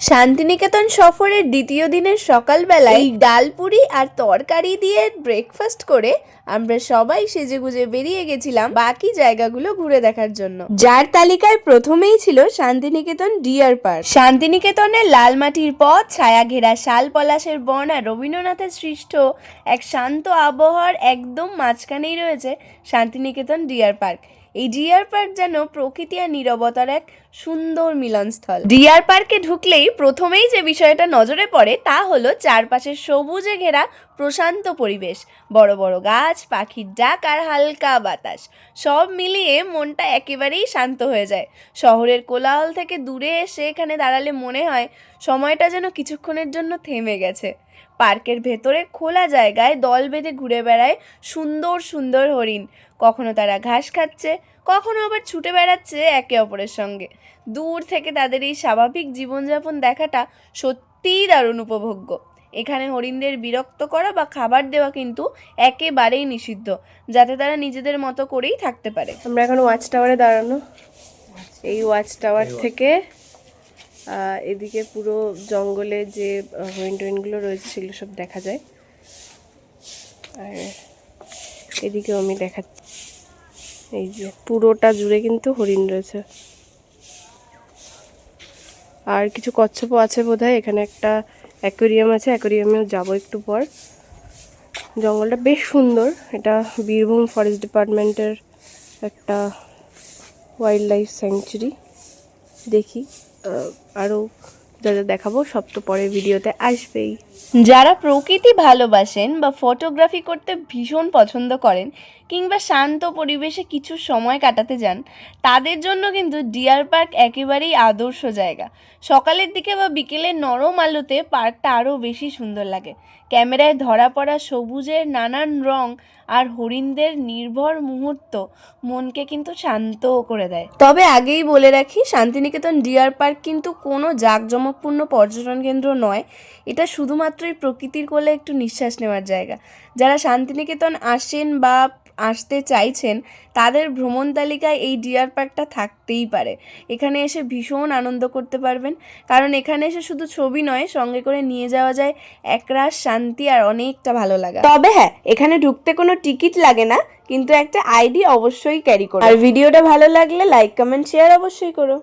শান্তিনিকেতন সফরের দ্বিতীয় দিনের সকালবেলায় ডালপুরি আর তরকারি দিয়ে ব্রেকফাস্ট করে আমরা সবাই সেজেগুজে বেরিয়ে গেছিলাম বাকি জায়গাগুলো ঘুরে দেখার জন্য, যার তালিকায় প্রথমেই ছিল শান্তিনিকেতন ডিয়ার পার্ক। শান্তিনিকেতনের লাল মাটির পথ, ছায়া ঘেরা শাল পলাশের বন আর রবীন্দ্রনাথের সৃষ্ট এক শান্ত আবহাওয়ার একদম মাঝখানেই রয়েছে শান্তিনিকেতন ডিয়ার পার্ক। এই ডিয়ার পার্ক যেন প্রকৃতি আর নীরবতার এক সুন্দর মিলনস্থল। ডিয়ার পার্কে ঢুকলেই প্রথমেই যে বিষয়টা নজরে পড়ে তা হলো চারপাশে সবুজে ঘেরা প্রশান্ত পরিবেশ, বড় বড় গাছ, পাখির ডাক আর হালকা বাতাস, সব মিলিয়ে মনটা একেবারেই শান্ত হয়ে যায়। শহরের কোলাহল থেকে দূরে এসে এখানে দাঁড়ালে মনে হয় সময়টা যেন কিছুক্ষণের জন্য থেমে গেছে। পার্কের ভেতরে খোলা জায়গায় দল বেঁধে ঘুরে বেড়ায় সুন্দর সুন্দর হরিণ। কখনো তারা ঘাস খাচ্ছে, কখনো আবার ছুটে বেড়াচ্ছে একে অপরের সঙ্গে। দূর থেকে তাদের এই স্বাভাবিক জীবনযাপন দেখাটা সত্যিই দারুণ উপভোগ্য। এখানে হরিণদের বিরক্ত করা বা খাবার দেওয়া কিন্তু একেবারেই নিষিদ্ধ, যাতে তারা নিজেদের মতো করেই থাকতে পারে। আমরা এখন ওয়াচ টাওয়ারে দাঁড়ানো। এই ওয়াচ টাওয়ার থেকে এদিকে পুরো জঙ্গলে যে হরিণ টরিণগুলো রয়েছে সেগুলো সব দেখা যায়। আর এদিকেও আমি দেখাচ্ছি, এই যে পুরোটা জুড়ে কিন্তু হরিণ রয়েছে। আর কিছু কচ্ছপও আছে বোধহয়। এখানে একটা অ্যাকোরিয়াম আছে, অ্যাকোরিয়ামেও যাবো একটু পর। জঙ্গলটা বেশ সুন্দর। এটা বীরভূম ফরেস্ট ডিপার্টমেন্টের একটা ওয়াইল্ড লাইফ স্যাংচুরি। দেখি আরও যা যা দেখাবো সব তো পরের ভিডিওতে আসবেই। যারা প্রকৃতি ভালোবাসেন বা ফটোগ্রাফি করতে ভীষণ পছন্দ করেন কিংবা শান্ত পরিবেশে কিছু সময় কাটাতে যান, তাদের জন্য কিন্তু ডিয়ার পার্ক একেবারেই আদর্শ জায়গা। সকালের দিকে বা বিকেলের নরম আলোতে পার্কটা আরও বেশি সুন্দর লাগে। ক্যামেরায় ধরা পড়া সবুজের নানান রং আর হরিণদের নির্ভর মুহূর্ত মনকে কিন্তু শান্তও করে দেয়। তবে আগেই বলে রাখি, শান্তিনিকেতন ডিয়ার পার্ক কিন্তু কোনো জাঁকজমকপূর্ণ পর্যটন কেন্দ্র নয়। এটা শুধুমাত্রই প্রকৃতির কোলে একটু নিঃশ্বাস নেওয়ার জায়গা। যারা শান্তিনিকেতন আসেন বা আসতে চাইছেন তাদের ভ্রমণ তালিকায় এই ডিয়ার পার্কটা থাকতেই পারে। এখানে এসে ভীষণ আনন্দ করতে পারবেন, কারণ এখানে এসে শুধু ছবি নয়, সঙ্গে করে নিয়ে যাওয়া যায় একরাশ শান্তি আর অনেকটা ভালো লাগা। তবে হ্যাঁ, এখানে ঢুকতে কোনো টিকিট লাগে না, কিন্তু একটা আইডি অবশ্যই ক্যারি করো। আর ভিডিওটা ভালো লাগলে লাইক, কমেন্ট, শেয়ার অবশ্যই করো।